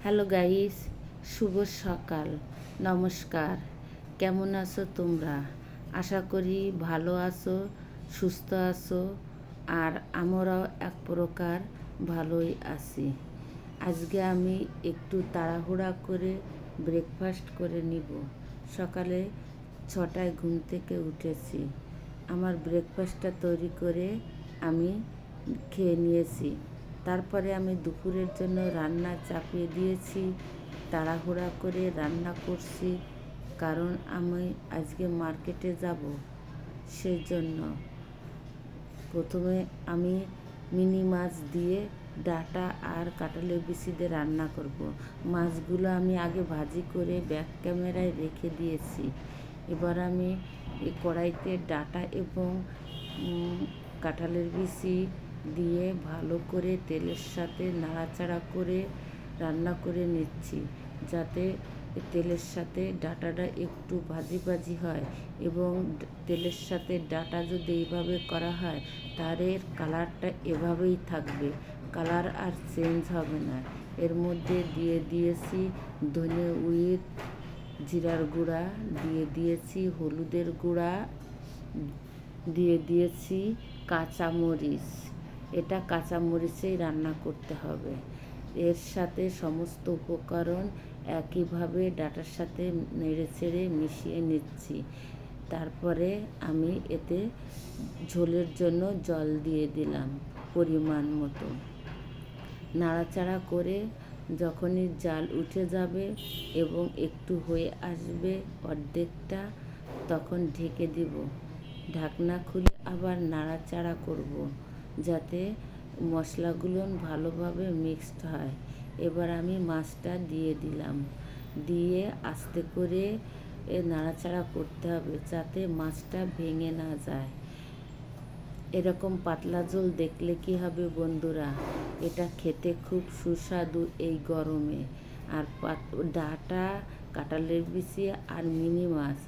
Hello guys, শুভ সকাল। নমস্কার। কেমন আছো তোমরা? আশা করি ভালো আছো, সুস্থ আছো। আর আমরাও এক প্রকার ভালোই আছি। আজকে আমি একটু তাড়াহুড়া করে ব্রেকফাস্ট করে নিব। সকালে 6টায় ঘুম থেকে উঠেছি। আমার ব্রেকফাস্টটা তৈরি করে আমি খেয়ে নিয়েছি। তারপরে আমি দুপুরের জন্য রান্না চাপিয়ে দিয়েছি। তাড়াহুড়া করে রান্না করছি, কারণ আমি আজকে মার্কেটে যাব। সেজন্য প্রথমে আমি মিনি মাছ দিয়ে ডাঁটা আর কাঁঠালের বিচি দিয়ে রান্না করব। মাছগুলো আমি আগে ভাজি করে ব্যাক ক্যামেরায় রেখে দিয়েছি। এবার আমি এই কড়াইতে ডাঁটা এবং কাঁঠালের বিচি দিয়ে ভালো করে তেলের সাথে নাড়াচাড়া করে রান্না করে নিচ্ছি, যাতে তেলের সাথে ডাঁটাটা একটু ভাজি ভাজি হয়। এবং তেলের সাথে ডাঁটা যদি এইভাবে করা হয়, তাহলে কালারটা এভাবেই থাকবে, কালার আর চেঞ্জ হবে না। এর মধ্যে দিয়ে দিয়েছি ধনে উইথ জিরার গুঁড়া, দিয়ে দিয়েছি হলুদের গুঁড়া, দিয়ে দিয়েছি কাঁচামরিচ। এটা কাঁচামরিচেই রান্না করতে হবে। এর সাথে সমস্ত উপকরণ একইভাবে ডাঁটার সাথে নেড়েচেড়ে মিশিয়ে নিচ্ছি। তারপরে আমি এতে ঝোলের জন্য জল দিয়ে দিলাম পরিমাণ মতো। নাড়াচাড়া করে যখনই জাল উঠে যাবে এবং একটু হয়ে আসবে অর্ধেকটা, তখন ঢেকে দিব। ঢাকনা খুলে আবার নাড়াচাড়া করব, যাতে মশলাগুলো ভালোভাবে মিক্সড হয়। এবার আমি মাছটা দিয়ে দিলাম, দিয়ে আস্তে করে নাড়াচাড়া করতে হবে, যাতে মাছটা ভেঙে না যায়। এরকম পাতলা ঝোল দেখলে কি হবে বন্ধুরা, এটা খেতে খুব সুস্বাদু এই গরমে। আর ডাঁটা, কাঁঠালের বিচি আর মিনি মাছ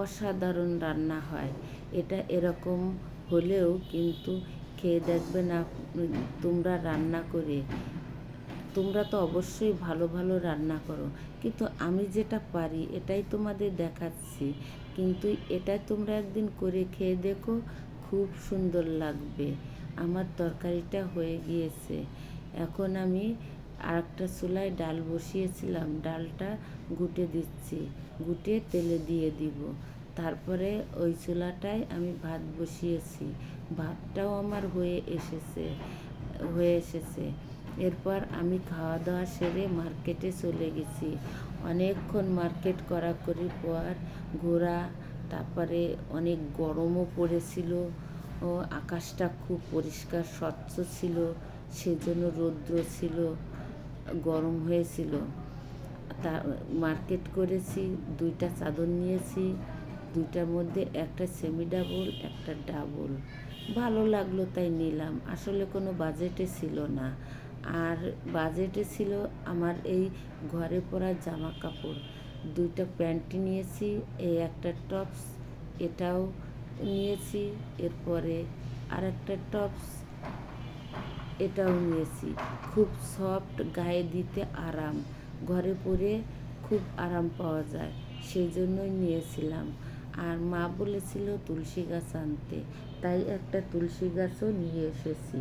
অসাধারণ রান্না হয়। এটা এরকম হলেও কিন্তু খেয়ে দেখবে না তোমরা রান্না করে। তোমরা তো অবশ্যই ভালো ভালো রান্না করো, কিন্তু আমি যেটা পারি এটাই তোমাদের দেখাচ্ছি। কিন্তু এটা তোমরা একদিন করে খেয়ে দেখো, খুব সুন্দর লাগবে। আমার তরকারিটা হয়ে গিয়েছে। এখন আমি আরেকটা চুলায় ডাল বসিয়েছিলাম, ডালটা গুটে দিচ্ছি, গুটে তেলে দিয়ে দিব। তারপরে ওই চুলাটায় আমি ভাত বসিয়েছি, ভাতটাও আমার হয়ে এসেছে। এরপর আমি খাওয়া দাওয়া সেরে মার্কেটে চলে গেছি। অনেকক্ষণ মার্কেট করাকরির পর ঘোরা, তারপরে অনেক গরমও পড়েছিল ও আকাশটা খুব পরিষ্কার স্বচ্ছ ছিল, সেজন্য রৌদ্র ছিল, গরম হয়েছিল। তা মার্কেট করেছি, 2টা চাদর নিয়েছি, 2টার মধ্যে একটা সেমি ডাবল, একটা ডাবল। ভালো লাগলো তাই নিলাম। আসলে কোনো বাজেটে ছিল না। আর বাজেটে ছিল আমার এই ঘরে পরা জামা কাপড়। 2টা প্যান্ট নিয়েছি, এই একটা টপস, এটাও নিয়েছি। এরপরে আর একটা টপস, এটাও নিয়েছি। খুব সফট, গায়ে দিতে আরাম, ঘরে পরে খুব আরাম পাওয়া যায়, সেই জন্যই নিয়েছিলাম। আর মা বলেছিল তুলসী গাছ আনতে, তাই একটা তুলসী গাছও নিয়ে এসেছি।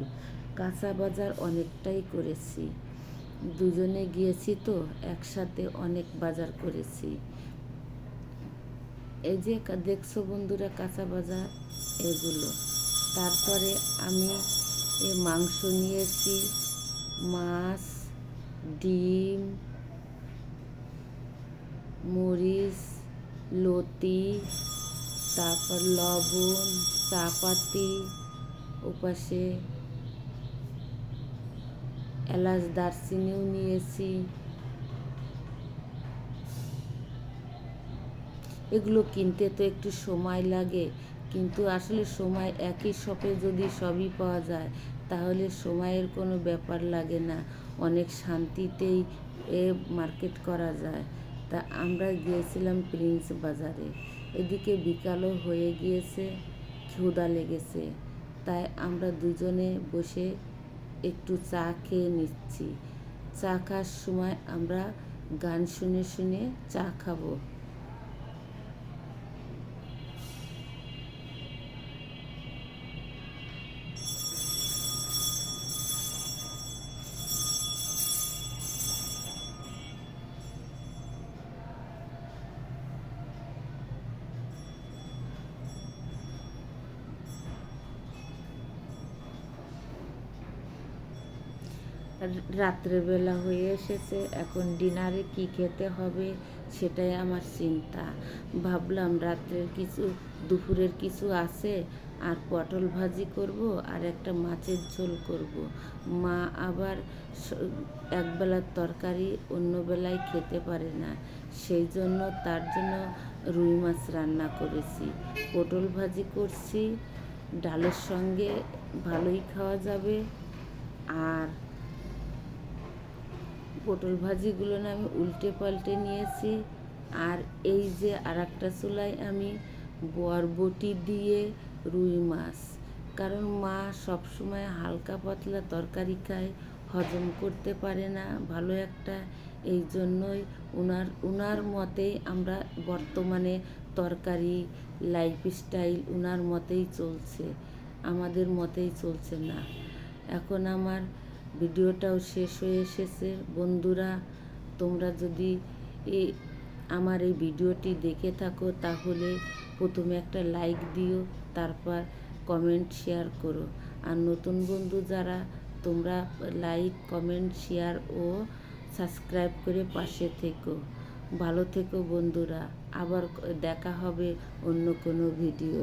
কাঁচা বাজার অনেকটাই করেছি, দুজনে গিয়েছি তো একসাথে অনেক বাজার করেছি। এই যে দেখছো বন্ধুরা কাঁচা বাজার এগুলো। তারপরে আমি মাংস নিয়েছি, মাছ, ডিম, মরিচ, লতি, তারপর লবণ, চাপাতি, ওপাশে এলাচ দারচিনিও নিয়েছি। এগুলো কিনতে তো একটু সময় লাগে, কিন্তু আসলে সময় একই শপে যদি সবই পাওয়া যায়, তাহলে সময়ের কোনো ব্যাপার লাগে না, অনেক শান্তিতেই মার্কেট করা যায়। তা আমরা গিয়েছিলাম প্রিন্স বাজারে। এদিকে বিকালও হয়ে গিয়েছে, ক্ষুধা লেগেছে, তাই আমরা দুজনে বসে একটু চা খেয়ে নিচ্ছি। চা খাওয়ার সময় আমরা গান শুনে শুনে চা খাবো। রাত্রেবেলা হয়ে এসেছে, এখন ডিনারে কি খেতে হবে সেটাই আমার চিন্তা। ভাবলাম রাত্রের কিছু, দুপুরের কিছু আছে, আর পটল ভাজি করব আর একটা মাছের ঝোল করব। মা আবার একবেলার তরকারি অন্য বেলায় খেতে পারে না, সেই জন্য তার জন্য রুই মাছ রান্না করেছি, পটল ভাজি করছি, ডালের সঙ্গে ভালোই খাওয়া যাবে। আর পটল ভাজিগুলো না আমি উল্টে পাল্টে নিয়েছি। আর এই যে আর একটা চুলায় আমি বরবটি দিয়ে রুই মাছ, কারণ মা সবসময় হালকা পাতলা তরকারি খায়, হজম করতে পারে না ভালো একটা, এই জন্যই উনার মতেই আমরা বর্তমানে তরকারি লাইফস্টাইল উনার মতেই চলছে, আমাদের মতেই চলছে না। এখন আমার ভিডিওটাও শেষ হয়ে এসেছে। বন্ধুরা, তোমরা যদি আমার এই ভিডিওটি দেখে থাকো তাহলে প্রথমে একটা লাইক দিও, তারপর কমেন্ট শেয়ার করো। আর নতুন বন্ধু যারা, তোমরা লাইক কমেন্ট শেয়ার ও সাবস্ক্রাইব করে পাশে থেকো। ভালো থেকো বন্ধুরা, আবার দেখা হবে অন্য কোনো ভিডিও।